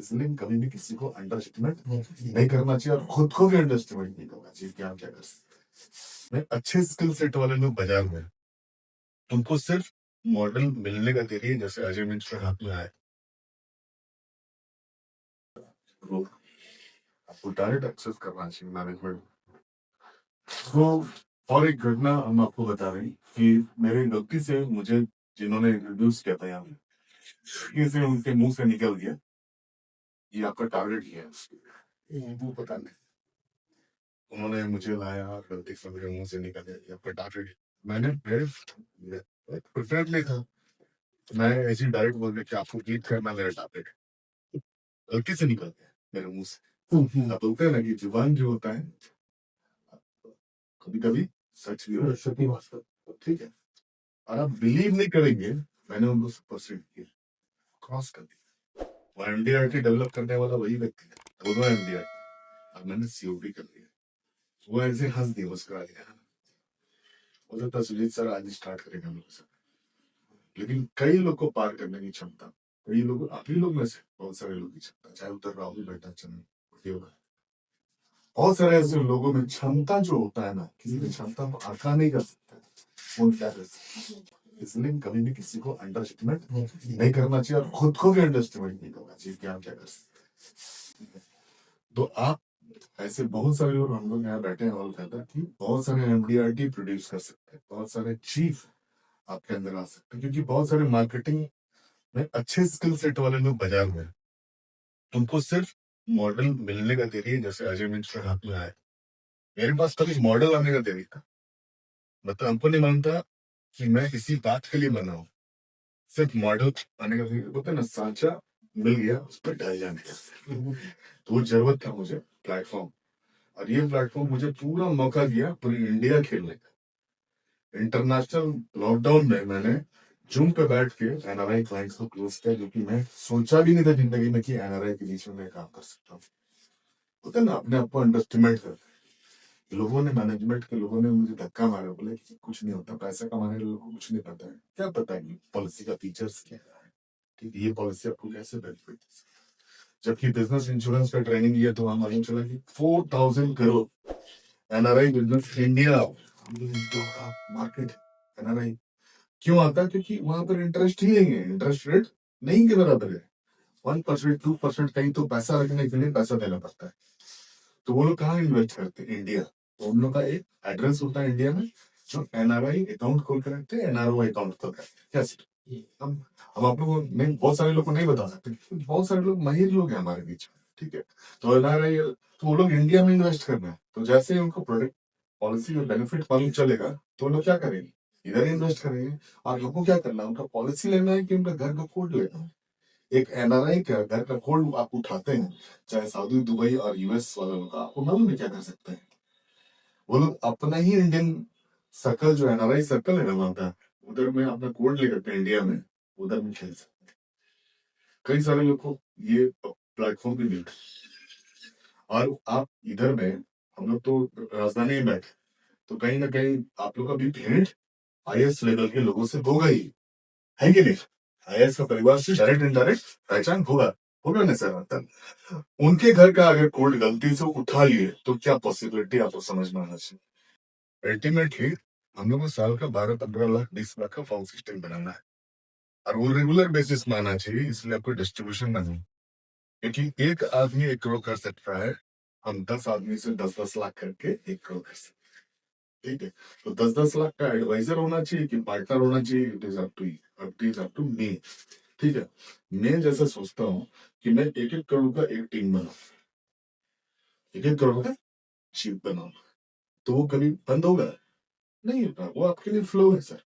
इसलिए कभी भी किसी को अंडर एस्टिमेट नहीं करना चाहिए और खुद को भी अंडर एस्टिमेट नहीं करना चाहिए कि आप क्या कर सकते हैं। अच्छे स्किल सेट वाले लोग बाजार में उनको सिर्फ मॉडल मिलने का देरी है, जैसे अजय मिंज के हाथ में आए तो आपको डायरेक्ट एक्सेस करना चाहिए मैनेजमेंट। तो और एक घटना हम आपको बता रहे हैं कि मेरी गलती से मुझे जिन्होंने इंट्रोड्यूस किया था यहाँ पे से उनके मुंह से निकल गया ये आपका टारगेट ही है, वो पता नहीं उन्होंने मुझे लाया गलती से मेरे मुंह से निकल गया ये आपका टारगेट। मैंने प्रिपेयर्ड नहीं था, मैं ऐसे ही डायरेक्ट बोल दिया कि आपको ईद करना मेरा टारगेट, गलती से निकल गया मेरे मुंह से। अब बोलते हैं ना कि जुबान जो होता है कभी कभी सच भी होता है, ठीक है। और आप बिलीव नहीं करेंगे, मैंने उनको परसेंट किया, क्रॉस कर दिया। वो एमडीआरटी डेवलप करने वाला वही व्यक्ति है, दोनों एमडीआरटी, और मैंने सीओडी कर दिया। वो ऐसे हंस दिया, मुस्कुरा दिया। हो सकता है सुजीत सर आज स्टार्ट करेंगे हम लोग से, लेकिन कई लोग को पार करने की क्षमता, कई लोग, आप ही लोग में से बहुत सारे लोग की क्षमता, चाहे उधर राहुल बैठा चंद्र, बहुत सारे ऐसे लोगों में क्षमता जो होता है ना, किसी की क्षमता को आका नहीं कर सकता, वो क्या कर सकते। इसलिए कभी भी किसी को अंडर एस्टिमेट नहीं करना चाहिए और खुद को भी अंडर एस्टिमेट नहीं करना चाहिए कि आप क्या कर सकते। तो आप ऐसे बहुत सारे लोग, हम लोग यहाँ बैठे हैं और कहता है कि बहुत सारे एमडीआरटी प्रोड्यूस कर सकते हैं, बहुत सारे चीफ आपके अंदर आ सकते हैं, क्योंकि बहुत सारे मार्केटिंग में अच्छे स्किल सेट वाले लोग बाजार में उनको सिर्फ मॉडल मिलने का देरी है, जैसे अजय मिंज के हाथ में आए। मेरे पास कभी मॉडल आने का देरी था, मतलब हमको नहीं मानता कि मैं किसी बात के लिए बना हूँ, सिर्फ मॉडल आने का देरी होता है ना, सांचा मिल गया उस पर ढल जाने का। तो वो जरूरत था मुझे प्लेटफॉर्म, और ये प्लेटफॉर्म मुझे पूरा मौका दिया पूरी इंडिया खेलने का। इंटरनेशनल लॉकडाउन में मैंने जूम पे बैठ के एनआरआई क्लाइंट्स को क्लोज किया, जो कि मैं सोचा भी नहीं था जिंदगी में कि एनआरआई के बीच में मैं काम कर सकता हूँ। होता है ना, अपने आप को अंडरस्टिमेट कर, लोगों ने, मैनेजमेंट के लोगों ने मुझे धक्का मारा, बोले कि कुछ नहीं होता, पैसा कमाने लोगों को कुछ नहीं पता है। क्या पता है पॉलिसी का फीचर्स क्या है, ठीक है, ये पॉलिसी आपको कैसे बेनिफिट, जबकि बिजनेस इंश्योरेंस का ट्रेनिंग लिया तो वहां मालूम चला कि 4000 crore NRI business India market. NRI क्यों आता है? क्योंकि वहां पर इंटरेस्ट ही नहीं है, इंटरेस्ट रेट नहीं के बराबर है, 1% 2%, कहीं तो पैसा रखने के लिए पैसा देना पड़ता है। तो वो लोग कहाँ इन्वेस्ट करते हैं? इंडिया। तो उन लोग का एक एड्रेस होता है इंडिया में, जो एनआरआई अकाउंट खोल कर रखते हैं, एनआरओ अकाउंट खोल कर कैसे। हम आप लोगों को नहीं, बहुत सारे लोग को नहीं बता सकते, बहुत सारे लोग माहिर लोग हैं हमारे बीच में, ठीक है। तो एनआरआई, तो वो लोग इंडिया में इन्वेस्ट करना है, तो जैसे ही उनको प्रोडक्ट पॉलिसी में बेनिफिट मालूम चलेगा तो वो लोग क्या करेंगे, इधर इन्वेस्ट करेंगे। और लोगों को क्या करना है, उनका पॉलिसी लेना है कि उनका घर का कोड लेना है। एक एनआरआई का घर का कोड आप उठाते हैं, चाहे सऊदी, दुबई और यूएस वालों का, आपको मालूम है क्या कर सकते हैं? वो लोग अपना ही इंडियन सर्कल, जो एनआरआई सर्कल है ना वहां का, उधर में अपना कोड लेकर के इंडिया में उधर में खेल सकते हैं। कई सारे लोग को ये प्लेटफॉर्म भी मिलता है। और आप इधर में, हम लोग तो राजधानी में बैठे, तो कहीं ना कहीं आप लोग का भी भेंट आईएएस लेवल के लोगों से होगा ही, है कि नहीं? आईएएस का परिवार से डायरेक्ट इनडायरेक्ट पहचान होगा, होगा ना सर? मतलब उनके घर का अगर कोड गलती से उठा लिए तो क्या पॉसिबिलिटी आपको समझ में आना चाहिए। अल्टीमेटली हम लोग को साल का 12-15 लाख 20 लाख का फाउंड सिस्टम बनाना है, और वो रेगुलर बेसिस में आना चाहिए, इसलिए आपको डिस्ट्रीब्यूशन बनाना, क्योंकि एक आदमी 1 करोड़ कर सकता है, हम 10 आदमी से 10-10 लाख करके 1 करोड़ कर सकते हैं, ठीक है। तो 10-10 लाख का एडवाइजर होना चाहिए कि पार्टनर होना चाहिए, it is up to you, it is up to me, ठीक है। मैं जैसा सोचता हूँ कि मैं 1-1 करोड़ का एक टीम बनाऊ, 1-1 करोड़ का चीफ बनाऊ, तो वो कभी बंद होगा नहीं होगा, वो आपके लिए फ्लो है सर।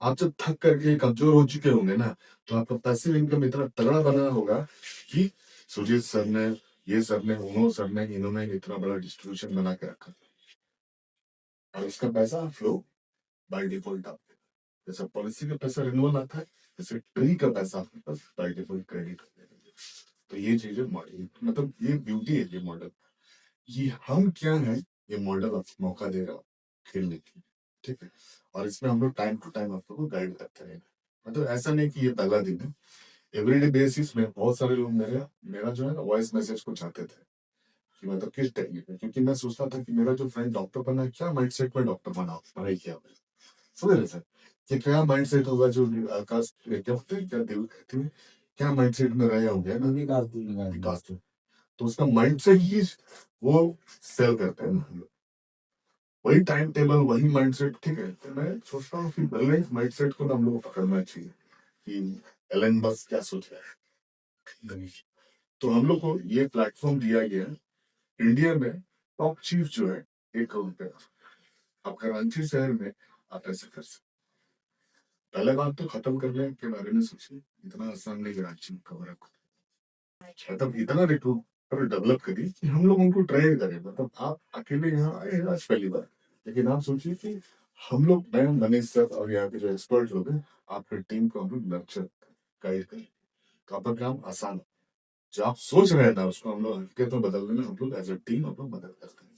आप जब थक करके कमजोर हो चुके होंगे ना, तो आपका पैसिव इनकम इतना तगड़ा बना होगा कि सुजीत सर ने, ये सर ने, उन्होंने सर ने, इन्होंने इतना बड़ा डिस्ट्रीब्यूशन बना के रखा, और इसका पैसा फ्लो बाय डिफॉल्ट आपके, जैसा पॉलिसी का पैसा रिन्यूअल आता है, जैसे ट्री का पैसा आपके पास बाय डिफॉल्ट क्रेडिट हो जाएगा। तो ये चीजें मॉडल, मतलब ये ब्यूटी है ये मॉडल, ये हम क्या है, ये मॉडल आपको मौका दे रहा खेलने की, ठीक है। और इसमें हम लोग टाइम टू टाइम आप लोग को गाइड करते रहेंगे, मतलब ऐसा नहीं कि ये पहला दिन है, एवरीडे बेसिस में बहुत सारे लोग मेरा जो है ना वॉइस मैसेज को चाहते थे कि मतलब किस टेक्निक में, क्योंकि मैं सोचता था कि मेरा जो फ्रेंड डॉक्टर बना है, क्या माइंडसेट में डॉक्टर बना, पढ़ाई किया मैं, समझ रहे सर, कि क्या माइंडसेट होगा जो आकाश क्या होते हैं, क्या देव कहते हैं, क्या माइंडसेट में रहे होंगे ना विकास में। तो उसका माइंडसेट ही वो सेल करते हैं ना हम लोग। वही टाइम टेबल, वही माइंडसेट, ठीक है। तो मैं सोचता हूँ कि बैलेंस माइंडसेट को ना हम लोग को पकड़ना चाहिए कि एलन मस्क क्या सोच रहा है। तो हम लोग को ये प्लेटफॉर्म दिया गया है। इंडिया में टॉप चीफ जो है 1 करोड़ रुपया, आप कराची शहर में आप ऐसे कर सकते। पहले बात तो खत्म करने के बारे में सोचिए, इतना आसान नहीं कराची में कवर अप, मतलब इतना रिक्रूटर डेवलप करिए कि हम लोग उनको ट्रेन करें। मतलब आप अकेले यहाँ आए हैं आज पहली बार, लेकिन आप सोचिए कि हम लोग, मैं मनीष सर और यहाँ के जो एक्सपर्ट लोग हैं, आपकी टीम को हम लोग नर्चर गाइड करें, तो आपका काम आसान हो। जो आप सोच रहे हैं ना उसको हम लोग हकीकत में बदलने में हम लोग एज ए टीम हम लोग मदद करते हैं।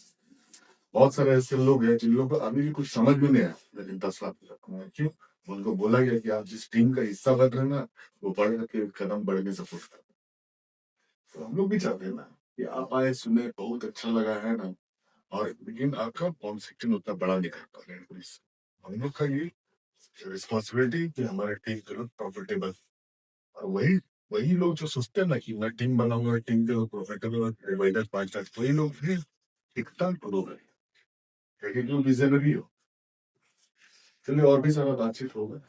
बहुत सारे ऐसे लोग हैं जिन लोगों को अभी भी कुछ समझ में नहीं आया, लेकिन 10 लाख रखना है क्यों, उनको बोला गया कि आप जिस टीम का हिस्सा बन रहे हैं ना, वो बढ़ के कदम बढ़ के सपोर्ट कर। तो हम लोग भी चाहते हैं ना कि आप आए, सुने, बहुत अच्छा लगा है ना, और लेकिन आपका कॉन्सेप्शन उतना बड़ा नहीं कर पा रहे हैं प्लीज। हम लोग का ये रिस्पॉन्सिबिलिटी कि हमारे टीम करो प्रॉफिटेबल, और वही वही लोग जो सोचते हैं ना कि मैं टीम बनाऊंगा, टीम के प्रॉफिटेबल डिवाइडर 5 लाख, वही लोग फिर टिकता ग्रो है, क्योंकि जो विजनरी हो। चलिए और भी सारा बातचीत होगा।